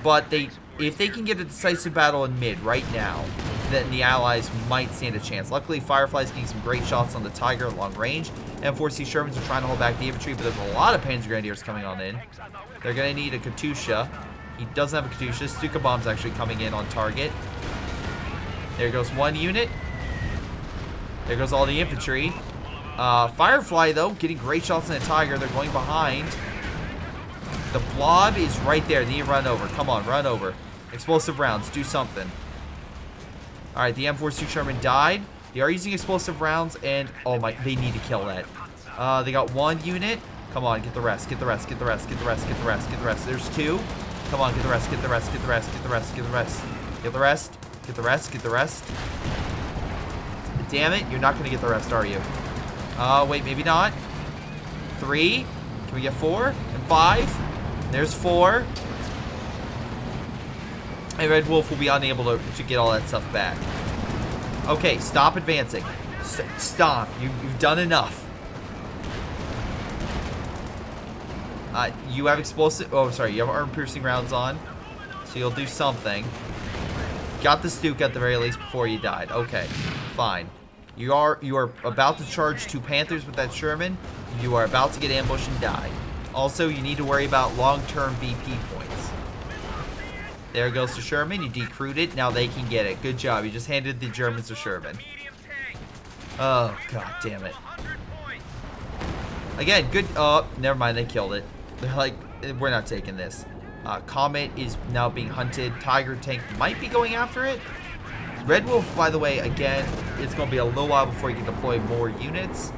But if they can get a decisive battle in mid right now, then the Allies might stand a chance. Luckily, Firefly's getting some great shots on the Tiger at long range. M4C Shermans are trying to hold back the infantry, but there's a lot of Panzer Grenadiers coming on in. They're going to need a Katusha. He doesn't have a Katusha. Stuka Bomb's actually coming in on target. There goes one unit. There goes all the infantry. Firefly, though, getting great shots on the Tiger. They're going behind. The blob is right there. They need to run over. Come on, run over. Explosive rounds. Do something. Alright, the M4C Sherman died. They are using explosive rounds, and... Oh my... They need to kill that. They got one unit. Come on, get the rest. Get the rest. Get the rest. Get the rest. Get the rest. Get the rest. There's two. Come on, get the rest. Get the rest. Get the rest. Get the rest. Get the rest. Get the rest. Get the rest. Get the rest. Damn it. You're not going to get the rest, are you? Wait, maybe not. 3. Can we get 4? And 5. There's 4. And Red Wolf will be unable to get all that stuff back. Okay, stop advancing. Stop. You've done enough. You have explosive... Oh, sorry. You have armor-piercing rounds on. So you'll do something. Got the Stuka at the very least before you died. Okay, fine. You are about to charge 2 Panthers with that Sherman. You are about to get ambushed and die. Also, you need to worry about long-term BP points. There goes to Sherman. You decrewed it. Now they can get it. Good job. You just handed the Germans to Sherman. Oh, god damn it. Again, good. Oh, never mind. They killed it. They're like, we're not taking this. Comet is now being hunted. Tiger tank might be going after it. Red Wolf, by the way, again, it's going to be a little while before you can deploy more units.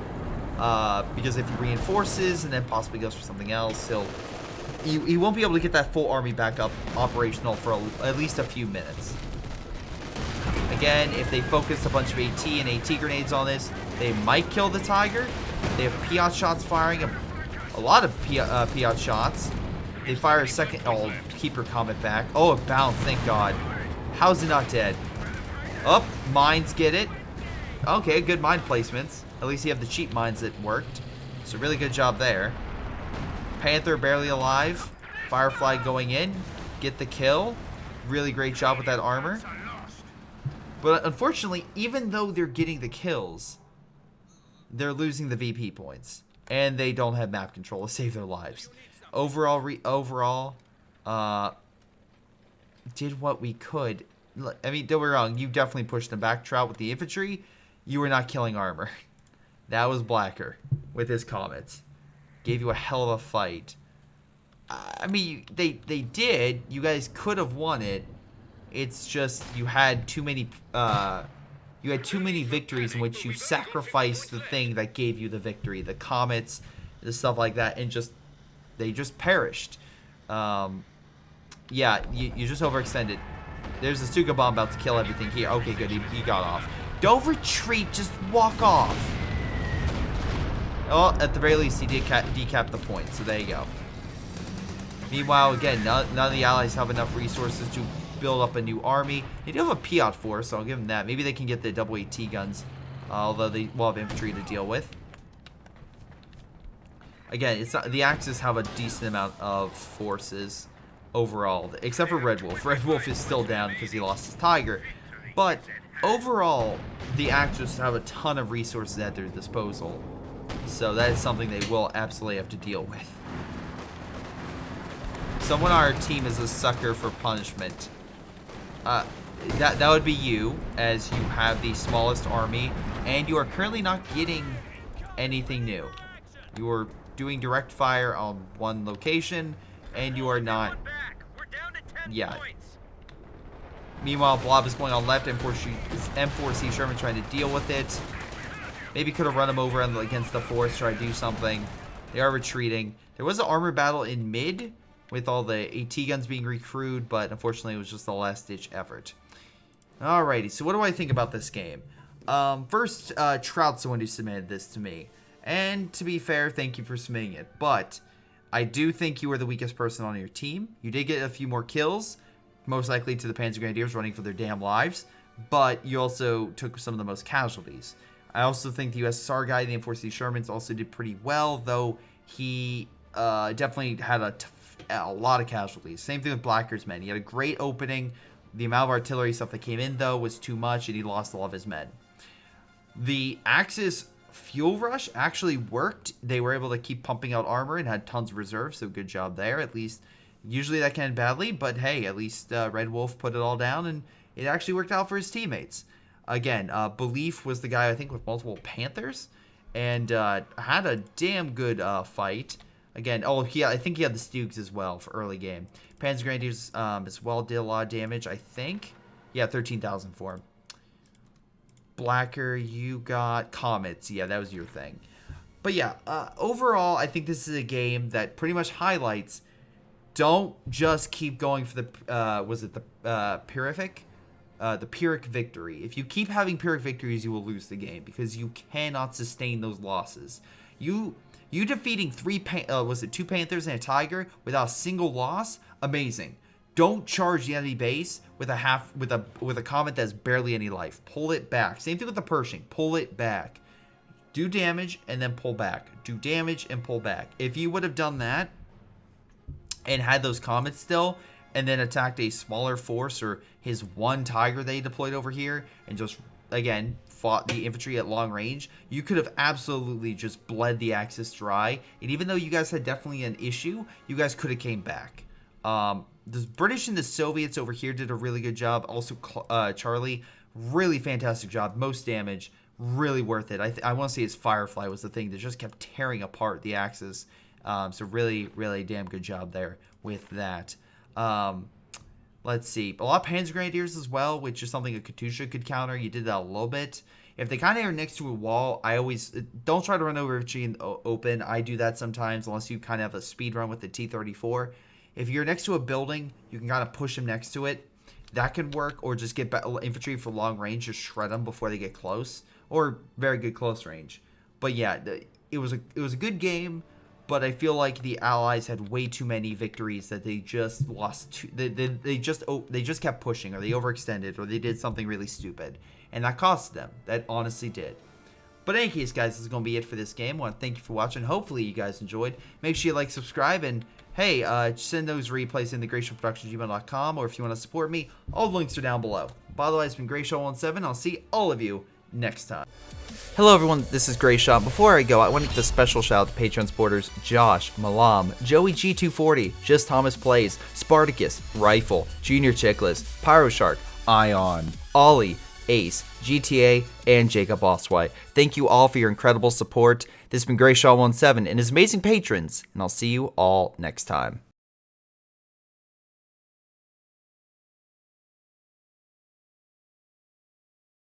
Because if he reinforces and then possibly goes for something else, he won't be able to get that full army back up operational for at least a few minutes. Again, if they focus a bunch of AT and AT grenades on this, they might kill the Tiger. They have Piat shots firing, a lot of Piat shots. They fire a second. Oh, keep her Comet back. Oh, it bounced, thank God. How's it not dead? Oh, mines get it. Okay, good mine placements. At least you have the cheap mines that worked. So really good job there. Panther barely alive. Firefly going in. Get the kill. Really great job with that armor. But unfortunately, even though they're getting the kills, they're losing the VP points. And they don't have map control to save their lives. Overall, did what we could. I mean, don't be wrong. You definitely pushed them back. Trout with the infantry. You were not killing armor. That was Blacker with his comets. Gave you a hell of a fight. I mean, they did. You guys could have won it. It's just you had too many victories in which you sacrificed the thing that gave you the victory, the comets, the stuff like that, and they just perished. Yeah, you just overextended. There's a Stuka bomb about to kill everything here. Okay, good. He got off. Don't retreat. Just walk off. Oh, at the very least, he did decap the point. So there you go. Meanwhile, again, none of the allies have enough resources to build up a new army. They do have a Piat force, so I'll give them that. Maybe they can get the double AT guns, although they will have infantry to deal with. Again, it's not, the Axis have a decent amount of forces overall, except for Red Wolf. Red Wolf is still down because he lost his Tiger. But overall, the Axis have a ton of resources at their disposal. So that is something they will absolutely have to deal with. Someone on our team is a sucker for punishment. That would be you, as you have the smallest army, and you are currently not getting anything new. You are doing direct fire on one location, and you are not. Yeah. Meanwhile, Blob is going on left. M4C Sherman trying to deal with it. Maybe could have run him over against the force, try to do something. They are retreating. There was an armor battle in mid with all the AT guns being recruited, but unfortunately it was just the last-ditch effort. Alrighty, so what do I think about this game? First, Trout's the one who submitted this to me. And to be fair, thank you for submitting it. But I do think you were the weakest person on your team. You did get a few more kills, most likely to the Panzer Grenadiers running for their damn lives. But you also took some of the most casualties. I also think the USSR guy, the M4C Shermans, also did pretty well, though he definitely had a lot of casualties. Same thing with Blacker's men. He had a great opening. The amount of artillery stuff that came in, though, was too much, and he lost a lot of his men. The Axis fuel rush actually worked. They were able to keep pumping out armor and had tons of reserves, so good job there. At least, usually that can end badly, but hey, at least Red Wolf put it all down, and it actually worked out for his teammates. Again, Belief was the guy, I think, with multiple Panthers, and had a damn good fight. Again, I think he had the Stoogs as well for early game. Panzer Grenadiers as well did a lot of damage, I think. Yeah, 13,000 for him. Blacker, you got Comets. Yeah, that was your thing. But yeah, overall, I think this is a game that pretty much highlights, don't just keep going for the, was it the Pyrrhic? The Pyrrhic victory. If you keep having Pyrrhic victories, you will lose the game because you cannot sustain those losses. You defeating two Panthers and a Tiger without a single loss? Amazing. Don't charge the enemy base with a Comet that's barely any life. Pull it back. Same thing with the Pershing. Pull it back. Do damage and then pull back. Do damage and pull back. If you would have done that and had those Comets still, and then attacked a smaller force or his one Tiger they deployed over here and just, again, fought the infantry at long range, you could have absolutely just bled the Axis dry. And even though you guys had definitely an issue, you guys could have came back. British and the Soviets over here did a really good job. Also, Charlie, really fantastic job. Most damage, really worth it. I want to say his Firefly was the thing that just kept tearing apart the Axis. So really, really damn good job there with that. Let's see. A lot of Panzer Grenadiers as well, which is something a Katusha could counter. You did that a little bit. If they kind of are next to a wall, I always don't try to run over infantry in open. I do that sometimes unless you kind of have a speed run with the T-34. If you're next to a building, you can kind of push them next to it. That could work, or just get infantry for long range, just shred them before they get close, or very good close range. But yeah, it was a good game. But I feel like the Allies had way too many victories that they just lost. They just kept pushing, or they overextended, or they did something really stupid, and that cost them. That honestly did. But in any case, guys, this is going to be it for this game. I want to thank you for watching. Hopefully you guys enjoyed. Make sure you like, subscribe, and hey, send those replays in the greyshotproductions@gmail.com, or if you want to support me, all the links are down below. By the way, it's been Greyshot17. I'll see all of you next time. Hello everyone, this is Greyshot. Before I go, I want to give a special shout out to Patreon supporters Josh, Milam, Joey G240, Just Thomas Plays, Spartycus, Rifle, JrChicklis, Pyroshark, Ion, Ollie, Ace, GTA, and Jakub Osweija. Thank you all for your incredible support. This has been Greyshot17 and his amazing patrons, and I'll see you all next time.